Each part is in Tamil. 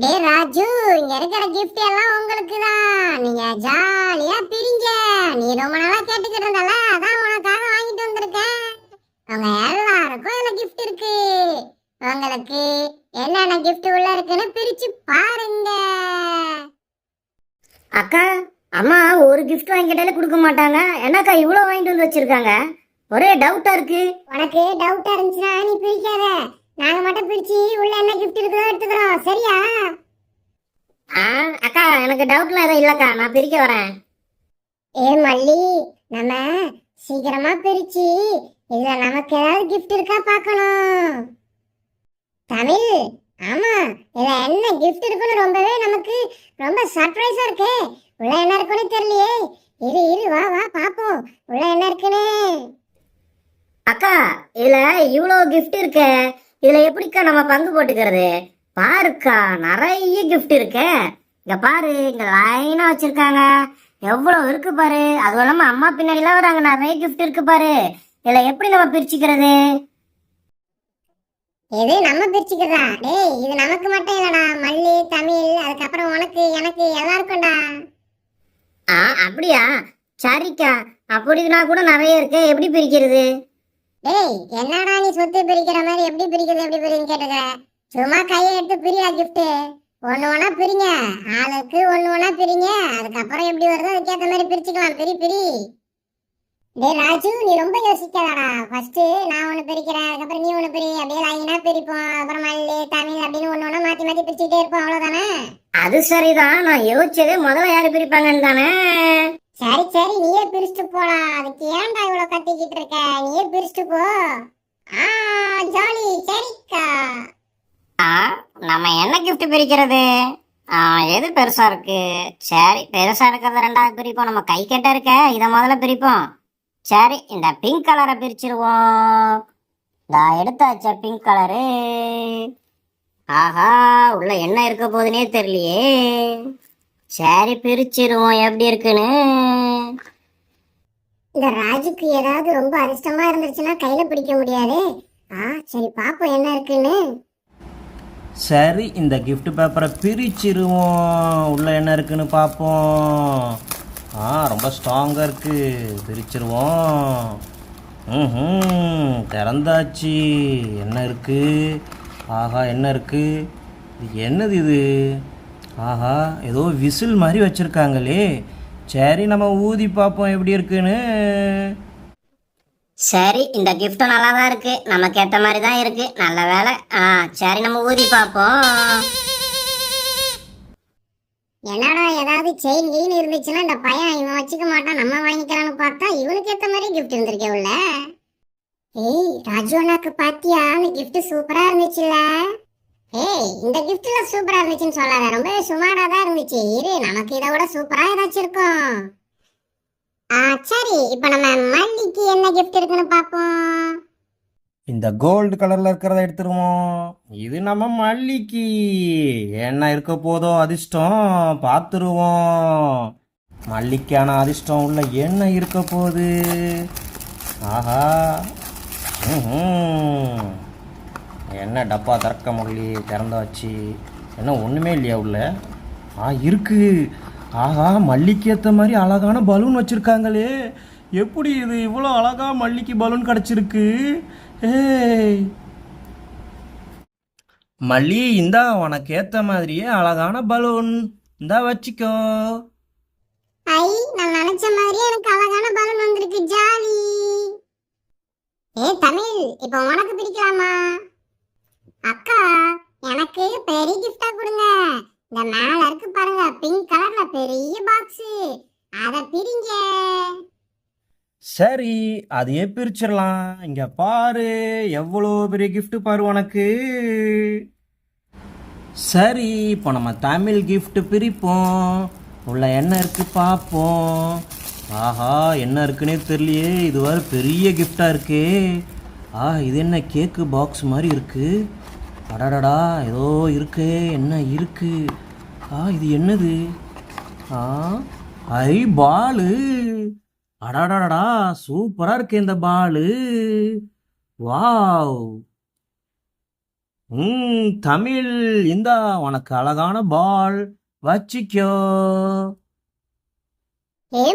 டே ராஜு, இங்க இருக்கிற கிஃப்ட் எல்லாம் உங்களுக்கு தான். நீங்க ஜாலியா பிரிங்க. நீ ரொம்ப நாளா கேட்டுக்கிட்டு இருந்தல, அதான் உனக்காக வாங்கிட்டு வந்திருக்கேன். உங்க எல்லாருக்கும் இதுல கிஃப்ட் இருக்கு. உங்களுக்கு என்னென்ன கிஃப்ட் உள்ள இருக்குன்னு பிரிச்சு பாருங்க. அக்கா, அம்மா ஒரு கிஃப்ட் வாங்கிட்டாலே கொடுக்க மாட்டாங்க. என்னக்கா இவ்வளோ வாங்கிட்டு வந்து வச்சிருக்காங்க? ஒரே டவுட்டா இருக்கு. உனக்கு டவுட்டா இருந்துச்சுன்னா நீ பிரிக்காத. நாங்க மட்டும் பிரிச்சு உள்ள என்ன கிஃப்ட் இருக்குதோ எடுத்துக்கிறோம், சரியா? அக்கா, எனக்கு டவுட்லாம் எதுவும் இல்லக்கா, நான் பிரிக்க வரேன். ஏ மல்லி, நம்ம சீக்கிரமா பிரிச்சு இதுல நமக்கு ஏதாவது கிஃப்ட் இருக்கா பார்க்கணும். தமிழ், ஆமா, இதுல என்ன கிஃப்ட் இருக்குன்னு ரொம்பவே நமக்கு ரொம்ப சர்ப்ரைஸா இருக்கு. உள்ள என்ன இருக்குன்னு தெரியலையே. இரு இரு, வா வா பாப்போம் உள்ள என்ன இருக்குன்னு. அக்கா, இதுல இவ்வளோ கிஃப்ட் இருக்கு. இதுல எப்படிக்கா நம்ம பங்கு போட்டுக்கிறது? பாருக்கா, நிறைய கிஃப்ட் இருக்கு. இங்க பாரு, இங்க லைனா வச்சிருக்காங்க. எவ்வளவு இருக்கு பாரு. அதுவும் இல்லாம அம்மா பின்னாடிலாம் வராங்க, நிறைய கிஃப்ட் இருக்கு பாரு. இதுல எப்படி நம்ம பிரிச்சுக்கிறது? இது நம்ம பிரிச்சுக்கிறதா? டேய், இது நமக்கு மட்டும் இல்லடா மல்லி, தமிழ், அதுக்கப்புறம் உனக்கு எனக்கு எல்லாருக்கும்டா. அப்படியா? சரிக்கா, அப்படின்னா கூட நிறைய இருக்கு. எப்படி பிரிக்கிறது? டேய், என்னடா நீ சொத்து பிரிக்கிற மாதிரி எப்படி பிரிக்கிறது எப்படி பிரின்னு கேட்டுக்க. சும்மா கையை எடுத்து பிரியா கிஃப்ட். ஒண்ணு ஒண்ணா பிரிங்க. ஆளுக்கு ஒண்ணு ஒண்ணா பிரிங்க. அதுக்கப்புறம் எப்படி வருதோ அதுக்கேற்ற மாதிரி பிரிச்சுக்கலாம். பிரி பிரி. டேய் ராஜு, நீ ரொம்ப யோசிக்காதடா. ஃபர்ஸ்ட் நான் ஒண்ணு பிரிக்கிறேன், அதுக்கப்புறம் நீ ஒண்ணு பிரி. அப்படியே லைனா பிரிப்போம். அப்புறம் மல்லி, தமிழ் அப்படின்னு ஒண்ணு ஒண்ணா மாத்தி மாத்தி பிரிச்சுட்டே இருப்போம். அவ்வளவுதானே? அது சரிதான். நான் யோசிச்சதே முதல்ல யாரு பிரிப்பாங்கன்னு தானே. சரி சரி, நீயே பிரிச்சுட்டு போடா. அதுக்கு ஏன்டா இவ்வளவு கத்திக்கிட்டு இருக்க? நீயே பிரிச்சுட்டு போ. ஆ, ஜாலி. சரிக்கா. நம்ம என்ன கிஃப்ட் பிரிக்கிறது? எது பெருசா இருக்கு? சரி, பெருசா இருக்கிறத ரெண்டாவது பிரிப்போம். நம்ம கை கெட்ட இருக்க, இதை முதல்ல பிரிப்போம். சரி, இந்த பிங்க் கலரை பிரிச்சிருவோம். நான் எடுத்தாச்ச பிங்க் கலரு. ஆஹா, உள்ள என்ன இருக்க போதுன்னே தெரியலையே. சரி, பிரிச்சிருவோம் எப்படி இருக்குன்னு. இந்த ராஜுக்கு ஏதாவது ரொம்ப அதிர்ஷ்டமா இருந்துச்சுன்னா கையில பிடிக்க முடியாது. சரி பாப்போம் என்ன இருக்குன்னு. சரி, இந்த gift பேப்பரை பிரிச்சிருவோம். உள்ள என்ன இருக்குன்னு பார்ப்போம். ரொம்ப ஸ்ட்ராங்காக இருக்கு. பிரிச்சிருவோம். திறந்தாச்சு. என்ன இருக்கு? ஆஹா, என்ன இருக்கு? இது என்னது இது? ஆஹா, ஏதோ விசில் மாதிரி வச்சிருக்காங்களே. சரி, நம்ம ஊதி பார்ப்போம் எப்படி இருக்குன்னு. சரி, இந்த கிஃப்ட் நல்லா தான் இருக்கு. நமக்கு ஏற்ற மாதிரி தான் இருக்கு. நல்ல வேலை. சரி, நம்ம ஊதி பார்ப்போம். என்னடா, ஏதாவது செயின் கீன் இருந்துச்சுன்னா இந்த பையன் இவன் வச்சுக்க மாட்டான், நம்ம வாங்கிக்கலாம்னு பார்த்தா இவனுக்கு ஏத்த மாதிரி கிஃப்ட் இருந்திருக்கே உள்ள. ஏய் ராஜு அண்ணாக்கு பாத்தியா? அந்த கிஃப்ட் சூப்பரா இருந்துச்சுல்ல? ஏய், இந்த கிஃப்ட்ல சூப்பரா இருந்துச்சுன்னு சொல்லாத, ரொம்ப சுமாரா தான் இருந்துச்சு. இரு, நமக்கு இதை விட சூப்பரா ஏதாச்சும் இருக்கும். சரி, இப்ப நம்ம மல்லிக்கு என்ன கிஃப்ட் இருக்குன்னு பாப்போம். இந்த கோல்டு கலரில் இருக்கிறத எடுத்துருவோம். இது நம்ம மல்லிக்கு என்ன இருக்க போதோ அதிர்ஷ்டம் பார்த்துருவோம். மல்லிக்கான அதிர்ஷ்டம் உள்ள என்ன இருக்க போகுது? ஆஹா, என்ன டப்பா திறக்க முடியல, திறந்தாச்சு. என்ன ஒன்றுமே இல்லையா உள்ள? இருக்கு. ஆஹா, மல்லிக்கு ஏற்ற மாதிரி அழகான பலூன் வச்சுருக்காங்களே. எப்படி இது இவ்வளோ அழகா மல்லிக்கு பலூன் கிடச்சிருக்கு? ஏய் மல்லி, இந்தா உனக்கு ஏற்ற மாதிரியே அழகான பலூன். இந்தா வச்சுக்கோ. ஐ, நான் நினைச்ச மாதிரியே எனக்கு அழகான பலூன் வந்திருக்கு. ஜாலி. தமிழ், இப்போ உனக்கு பிடிக்கலாமா? அக்கா, எனக்கு பெரிய கிஃப்டா கொடுங்க. இந்த மேல இருக்கு பாருங்க, பிங்க் கலர்ல பெரிய பாக்ஸ். அத பிரிங்க. சரி, அதையே பிரிச்சிடலாம். இங்க பாரு, எவ்வளோ பெரிய gift பாரு உனக்கு. சரி, இப்போ நம்ம தமிழ் gift பிரிப்போம். உள்ள என்ன இருக்கு பார்ப்போம். ஆஹா, என்ன இருக்குன்னே தெரியலையே. இது வர பெரிய கிஃப்டா இருக்கே. இது என்ன கேக்கு பாக்ஸ் மாதிரி இருக்கு. அடடடா, ஏதோ இருக்கு. என்ன இருக்கு? இது என்னது? ஐ, பாலு. அடாடாடா, சூப்பரா இருக்கு இந்த பாலு. வாவ் தமிழ், இந்தா உனக்கு அழகான பால், வச்சிக்கோ.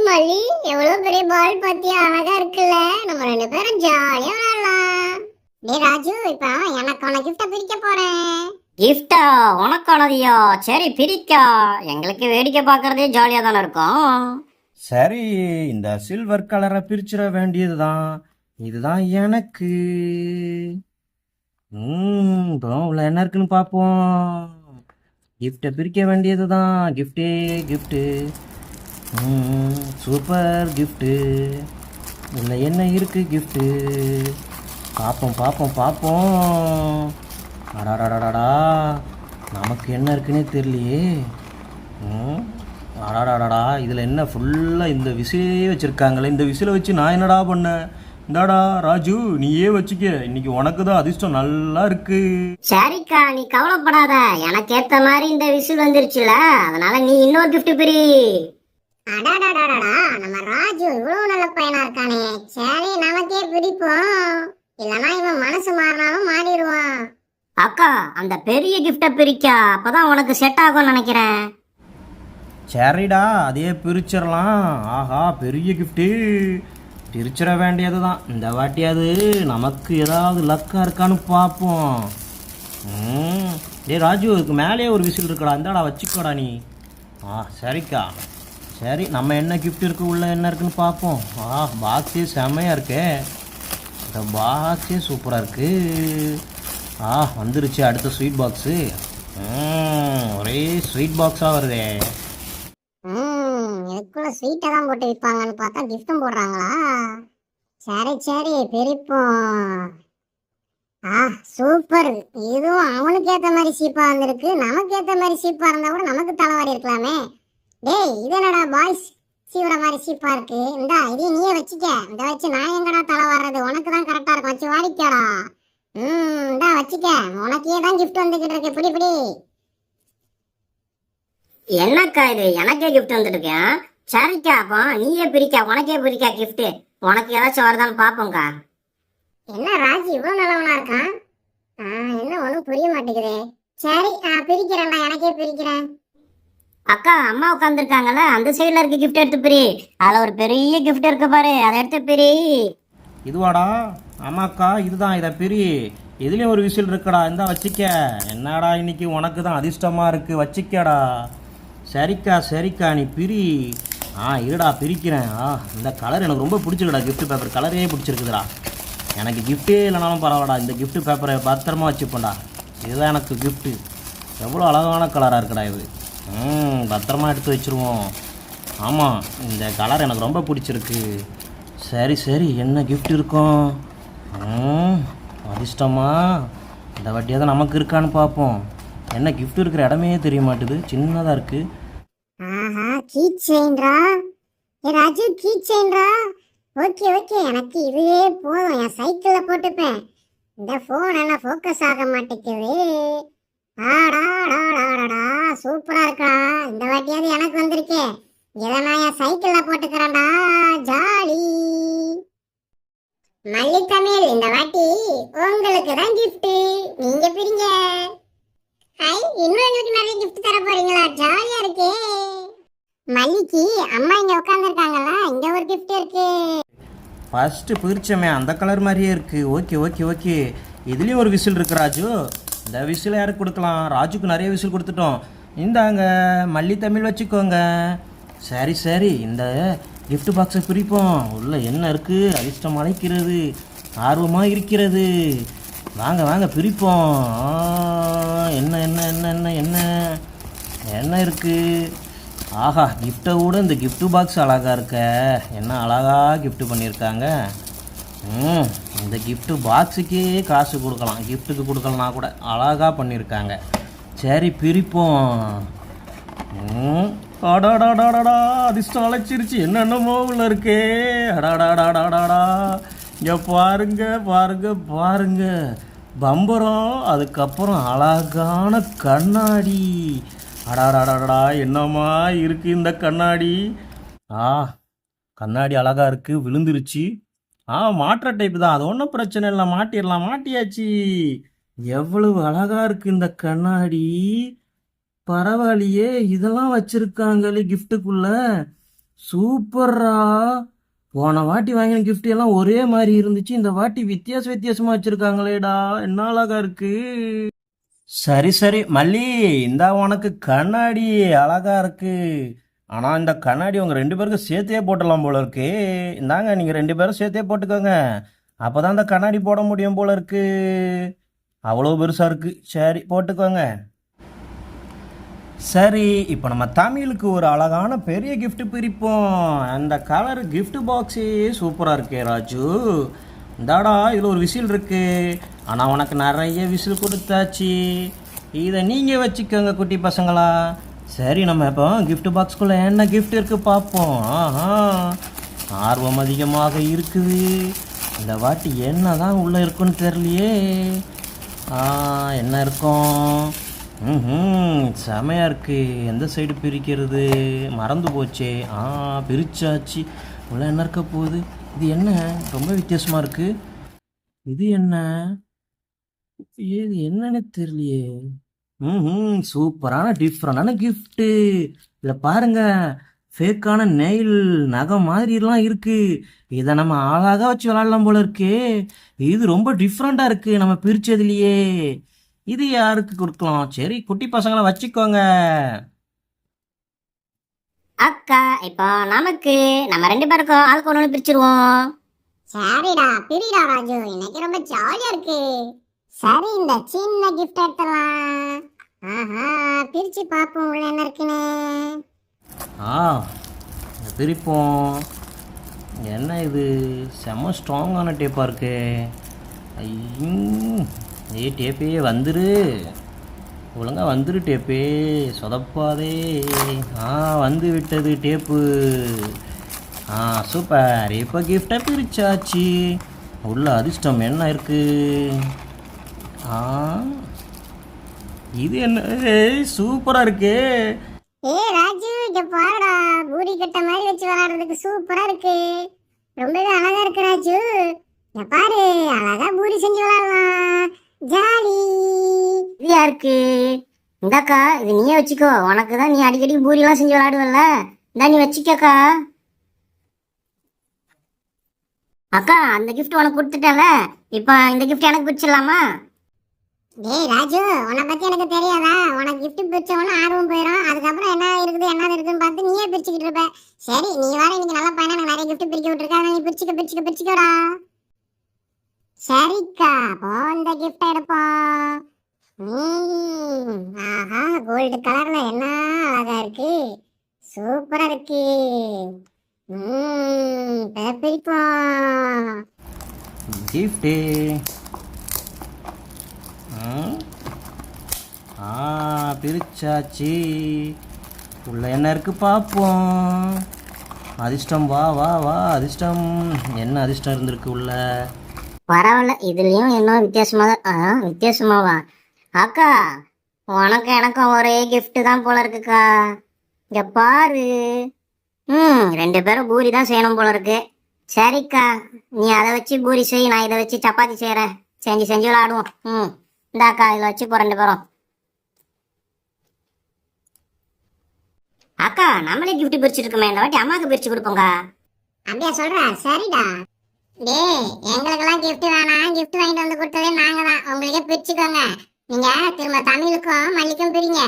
மல்லி, எவ்வளவு பெரிய பால் பாத்தியா, அழகா இருக்குல்ல. நம்ம 2 பேரும் ஜாலியா விளையாடலாம். டேய் ராஜு, இப்ப எனக்கான கிஃப்ட பிரிக்க போறேன். கிஃப்டா உனக்கானதியா? சரி பிரிக்கா. எங்களுக்கு வேடிக்கை பார்க்கறதே ஜாலியா தானே இருக்கும். சரி, இந்த சில்வர் கலரை பிரிச்சிட வேண்டியதுதான். இதுதான் எனக்கு. இப்போ உள்ள என்ன இருக்குன்னு பார்ப்போம். கிஃப்டை பிரிக்க வேண்டியதுதான். கிஃப்டே கிஃப்ட்டு. Super gift. உள்ள என்ன இருக்கு கிஃப்ட்டு? பார்ப்போம் பார்ப்போம் பார்ப்போம். அடாடாடாடா, நமக்கு என்ன இருக்குன்னே தெரியலையே. அடாடாடாடா, இதில் என்ன ஃபுல்லாக இந்த விசிலே வச்சுருக்காங்களே. இந்த விசிலை வச்சு நான் என்னடா பண்ணேன்? இந்தாடா ராஜு, நீயே வச்சுக்க. இன்னைக்கு உனக்கு தான் அதிர்ஷ்டம் நல்லா இருக்கு. சரிக்கா, நீ கவலைப்படாத. எனக்கு ஏத்த மாதிரி இந்த விசில் வந்துருச்சுல, அதனால நீ இன்னொரு gift பிரி. அடாடாடாடா, நம்ம ராஜு இவ்வளவு நல்ல பையனா இருக்கானே. சரி, நமக்கே பிடிப்போம். இல்லனா இவன் மனசு மாறினாலும் மாறிடுவான். அக்கா, அந்த பெரிய கிஃப்டை பிரிக்கா, அப்பதான் உனக்கு செட் ஆகும்னு நினைக்கிறேன். சரிடா, அதையே பிரிச்சிடலாம். ஆஹா, பெரிய கிஃப்ட்டு. பிரிச்சிட வேண்டியது தான். இந்த வாட்டியாவது நமக்கு ஏதாவது லக்காக இருக்கான்னு பார்ப்போம். டேய் ராஜு, இதுக்கு மேலேயே ஒரு விசில் இருக்குடா. இந்தாடா வச்சுக்கோடா நீ. சரிக்கா. சரி, நம்ம என்ன கிஃப்ட் இருக்கு, உள்ள என்ன இருக்குன்னு பார்ப்போம். பாக்ஸே செம்மையாக இருக்கே. இந்த பாக்ஸே சூப்பராக இருக்கு. வந்துருச்சு அடுத்த ஸ்வீட் பாக்ஸு. ஒரே ஸ்வீட் பாக்ஸாக வருதே. இதுக்குள்ள ஸ்வீட்டை தான் போட்டு விற்பாங்கன்னு பார்த்தா கிஃப்டும் போடுறாங்களா? சரி சரி, பிரிப்போம். சூப்பர். இதுவும் அவனுக்கு ஏத்த மாதிரி சீப்பா வந்திருக்கு. நமக்கு ஏத்த மாதிரி சீப்பா இருந்தா கூட நமக்கு தலைவாரி இருக்கலாமே. டேய், இது என்னடா பாய்ஸ் சீவுற மாதிரி சீப்பா இருக்கு. இந்தா, இதையும் நீயே வச்சுக்க. இதை வச்சு நான் எங்கடா தலை வர்றது? உனக்கு தான் கரெக்டா இருக்கும். வச்சு வாடிக்கடா. இந்தா வச்சுக்க. உனக்கே தான் கிஃப்ட் வந்துகிட்டு இருக்கு. பிடி பிடி. என்னக்கா இது, எனக்கே கிஃப்ட் வந்துட்டு இருக்கேன். சரிக்கா, அப்போ நீயே பிரிக்கா, உனக்கே பிரிக்கா கிஃப்ட். உனக்கு ஏதாச்சும் வருதான்னு பாப்போம்க்கா. என்ன ராஜு இவ்வளவு நல்லவனா இருக்கான்? என்ன ஒண்ணும் புரிய மாட்டேங்குதே. சரி, பிரிக்கிறேன்டா, எனக்கே பிரிக்கிறேன். அக்கா, அம்மா உட்காந்துருக்காங்கல்ல, அந்த சைடுல இருக்க கிஃப்ட் எடுத்து பிரி. அதுல ஒரு பெரிய கிஃப்ட் இருக்கு பாரு, அதை எடுத்து பிரி. இதுவாடா? ஆமாக்கா, இதுதான். இதை பிரி. இதுலேயும் ஒரு விசில் இருக்குடா. இந்தா வச்சிக்க. என்னடா இன்னைக்கு உனக்கு தான் அதிர்ஷ்டமாக இருக்குது. வச்சிக்கடா. சரிக்கா சரிக்கா, நீ பிரி. இருடா பிரிக்கிறேன். இந்த கலர் எனக்கு ரொம்ப பிடிச்சிருக்குடா. கிஃப்ட் பேப்பர் கலரே பிடிச்சிருக்குதுடா. எனக்கு கிஃப்டே இல்லைனாலும் பரவாயில்லடா, இந்த கிஃப்ட் பேப்பரை பத்திரமா வச்சுப்பேன்டா. இதுதான் எனக்கு கிஃப்ட்டு. எவ்வளோ அழகான கலராக இருக்குடா இது. பத்திரமா எடுத்து வச்சுருவோம். ஆமாம், இந்த கலர் எனக்கு ரொம்ப பிடிச்சிருக்கு. சரி சரி, என்ன கிஃப்ட் இருக்கும்? அதிர்ஷ்டமா? இந்த வட்டியாவது நமக்கு இருக்கான்னு பார்ப்போம். என்ன கிஃப்ட் இருக்கிற இடமே தெரிய மாட்டுது, சின்னதாக இருக்கு. கீ செயின்ரா. ராஜு, கீ செயின்ரா. ஓகே ஓகே, எனக்கு இதுவே போதும். என் சைக்கிள்ல போட்டுப்பேன். இந்த போன் எல்லாம் ஃபோக்கஸ் ஆக மாட்டேங்குது. சூப்பரா இருக்கா. இந்த வாட்டியாவது எனக்கு வந்திருக்கே. இதை நான் என் சைக்கிள்ல போட்டுக்கிறேன்டா. ஜாலி. மல்லி தமிழ், இந்த வாட்டி உங்களுக்கு தான் கிஃப்ட். நீங்க பிரிங்க. இன்னும் எங்களுக்கு நிறைய கிஃப்ட் தர போறீங்களா? ஜாலியா இருக்கே. மல்லிக்கு அம்மா இங்க உட்காந்துருக்காங்கல்ல, இங்க ஒரு கிஃப்ட் இருக்கு. ஃபஸ்ட்டு பிரிச்சமே அந்த கலர் மாதிரியே இருக்குது. ஓகே ஓகே ஓகே, இதுலேயும் ஒரு விசில் இருக்கு ராஜு. இந்த விசில் யாருக்கு கொடுக்கலாம்? ராஜுக்கு நிறைய விசில் கொடுத்துட்டோம். இந்தாங்க மல்லி தமிழ் வச்சுக்கோங்க. சரி சரி, இந்த கிஃப்ட் பாக்ஸை பிரிப்போம். உள்ள என்ன இருக்குது? அதிர்ஷ்டம் அழைக்கிறது, ஆர்வமாக இருக்கிறது. வாங்க வாங்க பிரிப்போம். என்ன என்ன என்ன என்ன என்ன என்ன இருக்குது? ஆஹா, கிஃப்டை விட இந்த கிஃப்ட் பாக்ஸ் அழகாக இருக்க. என்ன அழகாக கிஃப்ட் பண்ணியிருக்காங்க. இந்த கிஃப்ட் பாக்ஸுக்கே காசு கொடுக்கலாம், கிஃப்ட்டுக்கு கொடுக்கலனா கூட அழகாக பண்ணியிருக்காங்க. சரி பிரிப்போம். அடாடாடாடாடா, அதிர்ஷ்டம் அழைச்சிருச்சு. என்னென்னமோ உள்ள இருக்கே. அடாடாடாடாடாடா, இங்கே பாருங்க பாருங்க பாருங்க, பம்பரம். அதுக்கப்புறம் அழகான கண்ணாடி. அடாடாடாடா, என்னம்மா இருக்குது இந்த கண்ணாடி. கண்ணாடி அழகாக இருக்குது. விழுந்துருச்சு. மாற்ற டைப் தான், அது ஒன்றும் பிரச்சனை இல்லை. மாட்டிடலாம். மாட்டியாச்சு. எவ்வளவு அழகா இருக்கு இந்த கண்ணாடி. பரவாயில்லையே, இதெல்லாம் வச்சிருக்காங்களே கிஃப்ட்டுக்குள்ள. சூப்பர்ரா. போன வாட்டி வாங்கின கிஃப்ட் எல்லாம் ஒரே மாதிரி இருந்துச்சு, இந்த வாட்டி வித்தியாசமா வச்சிருக்காங்களேடா. என்ன அழகா இருக்கு. சரி சரி மல்லி, இந்தா உனக்கு கண்ணாடி. அழகா இருக்கு. ஆனா இந்த கண்ணாடி உங்க ரெண்டு பேருக்கும் சேர்த்தே போட்டலாம் போல இருக்கு. இந்தாங்க, நீங்க ரெண்டு பேரும் சேர்த்தே போட்டுக்கோங்க. அப்பதான் இந்த கண்ணாடி போட முடியும் போல இருக்கு. அவ்வளோ பெருசா இருக்கு. சரி, போட்டுக்கோங்க. சரி, இப்போ நம்ம தமிழுக்கு ஒரு அழகான பெரிய gift பிரிப்போம். அந்த கலர் gift பாக்ஸே சூப்பராக இருக்கே ராஜு. இந்தாடா, இதில் ஒரு விசில் இருக்கு. ஆனால் உனக்கு நிறைய விசில் கொடுத்தாச்சு. இதை நீங்கள் வச்சுக்கோங்க குட்டி பசங்களா. சரி, நம்ம இப்போ gift பாக்ஸ்குள்ளே என்ன gift இருக்கு பார்ப்போம். ஆஹா, ஆர்வம் அதிகமாக இருக்குது. இந்த வாட்டி என்ன தான் உள்ளே இருக்குன்னு தெரியலையே. என்ன இருக்கும்? செமையா இருக்கு. எந்த சைடு பிரிக்கிறது மறந்து போச்சே. பிரிச்சாச்சு. உள்ள என்ன இருக்க போகுது? இது என்ன ரொம்ப வித்தியாசமா இருக்கு. இது என்ன? இது என்னன்னு தெரியலையே. சூப்பரான டிஃப்ரெண்டான கிஃப்ட்டு. இதில் பாருங்க, ஃபேக்கான நெயில் நகை மாதிரிலாம் இருக்கு. இதை நம்ம அழகாக வச்சு விளாடலாம் போல இருக்கே. இது ரொம்ப டிஃப்ரெண்டாக இருக்கு நம்ம பிரிச்சதுலையே. இது யாருக்கு கொடுக்கலாம்? சரி, குட்டி பசங்களை வச்சுக்கோங்க. அக்கா, இப்போ நமக்கு நம்ம 2 பேருக்கும் ஆளுக்கு ஒன்று பிரிச்சிருவோம். சரிடா, பிரிடா ராஜு, இன்னைக்கு ரொம்ப ஜாலியா இருக்கு. சரி, இந்த சின்ன கிஃப்ட் எடுத்துடலாம். ஆஹா, பிரிச்சு பார்ப்போம் உள்ள என்ன இருக்குன்னு. இதை பிரிப்போம். என்ன இது? செம்ம ஸ்ட்ராங்கான டேப்பாக இருக்கு. டேப்பே வந்துரு, ஒழுங்கா வந்துரு டேப்பே, சொதப்பாதே. வந்து விட்டது டேப்பு. சூப்பர். இப்போ கிஃப்டை பிரிச்சாச்சு. உள்ள அதிர்ஷ்டம் என்ன இருக்கு? இது என்ன? சூப்பரா இருக்கு. ராஜு, இங்க பாருடா, பூரி கட்ட மாதிரி வச்சு விளையாடுறதுக்கு சூப்பரா இருக்கு. ரொம்பவே அழகா இருக்கு ராஜு. இங்க பாரு, அழகா பூரி செஞ்சு விளையாடலாம். ஜாலி. இது யாருக்கு? இந்தாக்கா, இது நீயே வச்சுக்கோ. உனக்கு தான் நீ அடிக்கடி பூரியெல்லாம் செஞ்சு விளையாடுவல்ல. இந்தா, நீ வச்சுக்கக்கா. அக்கா, அந்த கிஃப்ட் உனக்கு கொடுத்துட்டல. இப்போ இந்த கிஃப்ட் எனக்கு பிடிச்சிடலாமா? ராஜு, உன்னை பத்தி எனக்கு தெரியாதா? உனக்கு கிஃப்ட் பிரிச்சவன ஆர்வம் போயிடும். அதுக்கப்புறம் என்ன இருக்குதுன்னு பார்த்து நீயே பிரிச்சுக்கிட்டு இருப்ப. சரி, நீ வர இன்னைக்கு நல்ல பையனா, நான் நிறைய கிஃப்ட் பிரிக்க விட்டுருக்கேன். நீ பிரிச்சுக்கோடா. சரிக்கா, அப்போ இந்த கிஃப்ட் எடுப்போம். ஆஹா, கோல்டு கலர்ல என்ன அழகா இருக்கு. சூப்பரா இருக்கு. பிரிப்போம். கிஃப்டே. பிரிச்சாச்சு. உள்ள என்ன இருக்கு பார்ப்போம். அதிர்ஷ்டம். வா வா வா, அதிர்ஷ்டம். என்ன அதிர்ஷ்டம் இருந்திருக்கு உள்ள? பரவாயில்ல, இதுலயும் என்ன வித்தியாசமாவா? அக்கா, உனக்கு எனக்கும் ஒரே கிஃப்ட் தான் போல இருக்குக்கா. இங்க பாரு. 2 பேரும் பூரி தான் செய்யணும் போல இருக்கு. சரிக்கா, நீ அதை வச்சு பூரி செய், நான் இதை வச்சு சப்பாத்தி செய்யறேன். செஞ்சு விளையாடுவோம். இந்தாக்கா, இதில் வச்சு 2 பேரும். அக்கா, நம்மளே கிஃப்ட் பிரிச்சுருக்குமே, இந்த வாட்டி அம்மாவுக்கு பிரிச்சு கொடுப்போங்க. அப்படியா சொல்ற? சரிடா. எங்களுக்கெல்லாம் கிஃப்ட் வேணாம். கிஃப்ட் வாங்கிட்டு வந்து கொடுத்ததே நாங்க தான். உங்களுக்கே பிரிச்சுக்கோங்க. நீங்க திரும்ப தமிழுக்கும் மல்லிக்கும் பிரிங்க.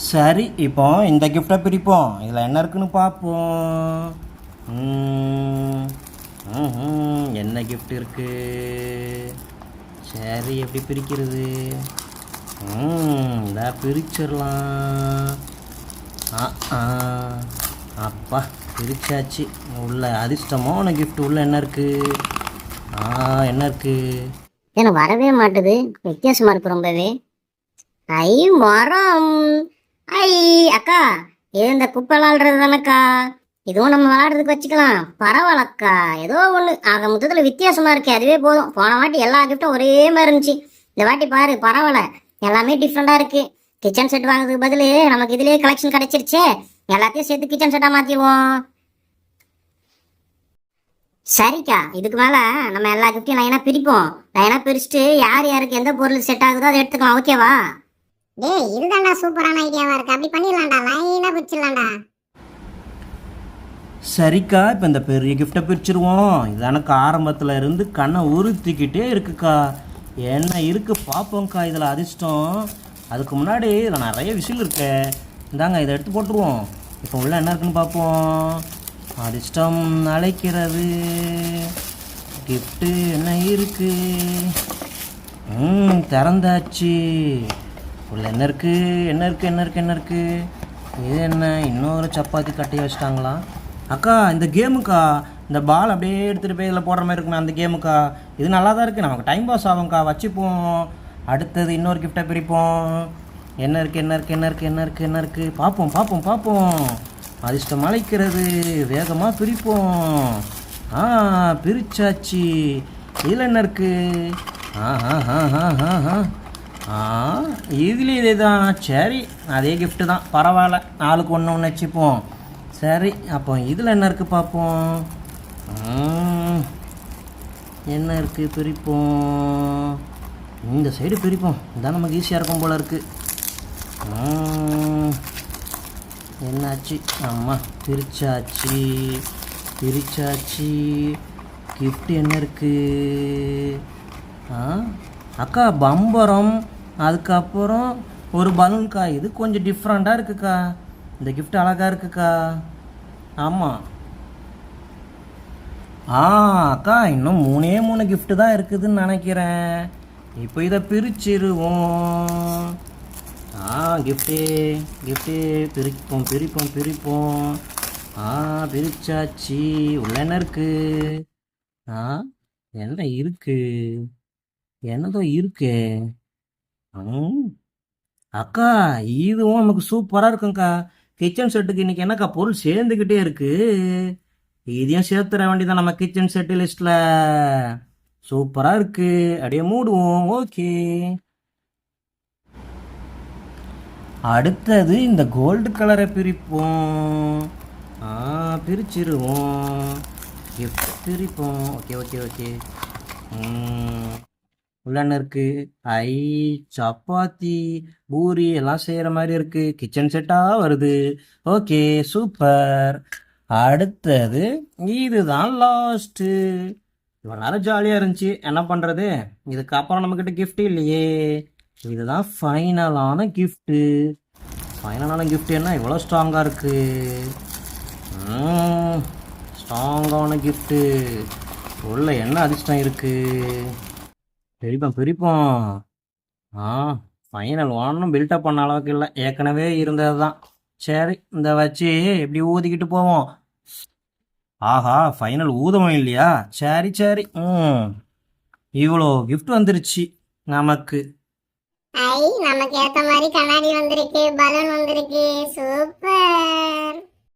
சரி, இப்போ இந்த கிஃப்டை பிரிப்போம். இதில் என்ன இருக்குன்னு பார்ப்போம். என்ன கிஃப்ட் இருக்கு? சரி, எப்படி பிரிக்கிறது? இதை பிரிச்சிடலாம். அப்பா, பிரிச்சாச்சு. உள்ள அதிர்ஷ்டமான கிஃப்ட். உள்ள என்ன இருக்கு? என்ன இருக்கு? எனக்கு வரவே மாட்டுது. வித்தியாசமா இருக்கு ரொம்பவே. மரம். அக்கா, இது இந்த குப்பை விளாடுறது தானக்கா. இதுவும் நம்ம விளாடுறதுக்கு வச்சுக்கலாம். பரவாயில்லக்கா, ஏதோ ஒன்று ஆக மொத்தத்தில் வித்தியாசமா இருக்கு. அதுவே போதும். போன வாட்டி எல்லா கிஃப்டும் ஒரே மாதிரி இருந்துச்சு. இந்த வாட்டி பாரு, பரவாயில்ல, எல்லாமே டிஃப்ரெண்டா இருக்கு. கிச்சன் செட் வாங்குறதுக்கு பதில் நமக்கு இதுலயே கலெக்ஷன் கிடைச்சிருச்சே. எல்லாத்தையும் சேர்த்து கிச்சன் செட்டா மாத்திடுவோம். சரிக்கா, இதுக்கு மேல நம்ம எல்லா கிஃப்டையும் லைனா பிரிப்போம். லைனா பிரிச்சுட்டு யார் யாருக்கு எந்த பொருள் செட் ஆகுதோ அதை எடுத்துக்கலாம். ஓகேவா? டேய் இதுதான்டா சூப்பரான ஐடியாவா இருக்கு. அப்படி பண்ணிடலாம்டா, லைனா பிரிச்சிடலாம்டா. சரிக்கா, இப்போ இந்த பெரிய கிஃப்டை பிரிச்சிருவோம். இது எனக்கு ஆரம்பத்தில் இருந்து கண்ணை உறுத்திக்கிட்டே இருக்குக்கா. என்ன இருக்குது பார்ப்போம்க்கா இதில் அதிர்ஷ்டம். அதுக்கு முன்னாடி இதில் நிறைய விஷயம் இருக்கு. இந்தாங்க இதை எடுத்து போட்டுருவோம். இப்போ உள்ள என்ன இருக்குன்னு பார்ப்போம். அதிர்ஷ்டம் அழைக்கிறது. கிஃப்ட்டு என்ன இருக்கு? திறந்தாச்சு. உள்ள என்ன இருக்கு? என்ன இருக்கு? என்ன இருக்கு? என்ன இருக்கு? இது என்ன? இன்னொரு சப்பாத்தி கட்டி வச்சிட்டாங்களா? அக்கா இந்த கேமுக்கா, இந்த பால் அப்படியே எடுத்துகிட்டு போய் இதில் போடுற மாதிரி இருக்குமே அந்த கேமுக்கா. இது நல்லா தான் இருக்குது, நமக்கு டைம் பாஸ் ஆகும்க்கா. வச்சுப்போம். அடுத்தது இன்னொரு கிஃப்டை பிரிப்போம். என்ன இருக்குது? என்ன இருக்குது? என்ன இருக்குது? என்ன இருக்குது? என்ன இருக்குது? பார்ப்போம் பார்ப்போம் பார்ப்போம். அதிர்ஷ்டம் அழைக்கிறது. வேகமாக பிரிப்போம். பிரிச்சாச்சு. இதில் என்ன இருக்குது? இதுலேயும் இதே தான். சரி, அதே கிஃப்ட்டு தான், பரவாயில்ல. நாளுக்கு ஒன்று ஒன்று வச்சுப்போம். சரி, அப்போ இதில் என்ன இருக்குது பார்ப்போம். என்ன இருக்குது? பிரிப்போம். இந்த சைடு பிரிப்போம். இதான் நமக்கு ஈஸியாக இருக்கும் போல் இருக்குது. என்னாச்சு? ஆமாம், பிரிச்சாச்சு. பிரிச்சாச்சு. கிஃப்ட் என்ன இருக்குது? அக்கா பம்பரம், அதுக்கப்புறம் ஒரு பலூன்க்கா. இது கொஞ்சம் டிஃப்ரெண்ட்டாக இருக்குக்கா. இந்த கிஃப்ட் அழகாக இருக்குக்கா. ஆமாம். அக்கா இன்னும் 3 கிஃப்ட்டு தான் இருக்குதுன்னு நினைக்கிறேன். இப்போ இதை பிரிச்சிருவோம். கிஃப்ட்டு கிஃப்ட்டு பிரிப்போம் பிரிப்போம் பிரிப்போம். பிரிச்சாச்சு. உள்ள என்ன இருக்கு? என்ன இருக்கு? என்னதோ இருக்கு. அக்கா இதுவும் நமக்கு சூப்பராக இருக்குங்க்கா. கிச்சன் செட்டுக்கு இன்னைக்கு என்னக்கா பொருள் சேர்ந்துக்கிட்டே இருக்கு. இதையும் சேர்த்துற வேண்டியதான் நம்ம கிச்சன் செட்டு லிஸ்ட்ல. சூப்பராக இருக்கு. அப்படியே மூடுவோம். ஓகே, அடுத்தது இந்த கோல்டு கலரை பிரிப்போம். பிரிச்சிருவோம். கிஃப்ட் பிரிப்போம். Okay okay okay. உள்ள என்ன இருக்கு? சப்பாத்தி பூரி எல்லாம் செய்கிற மாதிரி இருக்கு. கிச்சன் செட்டாக வருது. Okay, super. அடுத்தது இதுதான் லாஸ்ட்டு. இவ்வளோ நேரம் ஜாலியாக இருந்துச்சு, என்ன பண்ணுறது. இதுக்கப்புறம் நம்மக்கிட்ட கிஃப்ட் இல்லையே. இதுதான் ஃபைனலான கிஃப்ட்டு. ஃபைனலான கிஃப்ட் என்ன இவ்வளோ ஸ்ட்ராங்காக இருக்குது? ஸ்ட்ராங்கான கிஃப்ட்டு. உள்ள என்ன அதிர்ஷ்டம் இருக்குது? பிரிப்போம் பிரிப்போம். ஃபைனல் ஒன்றும் பில்டப் பண்ண அளவுக்கு இல்லை, ஏற்கனவே இருந்தது தான். சரி, இந்த வச்சு எப்படி ஊதிக்கிட்டு போவோம். ஆஹா, ஃபைனல் ஊதவும் இல்லையா? சரி சரி. இவ்வளோ கிஃப்ட் வந்துருச்சு நமக்கு. நமக்கு ஏத்த மாதிரி கண்ணாடி வந்திருக்கு, பலூன் வந்திருக்கு. சூப்பர்.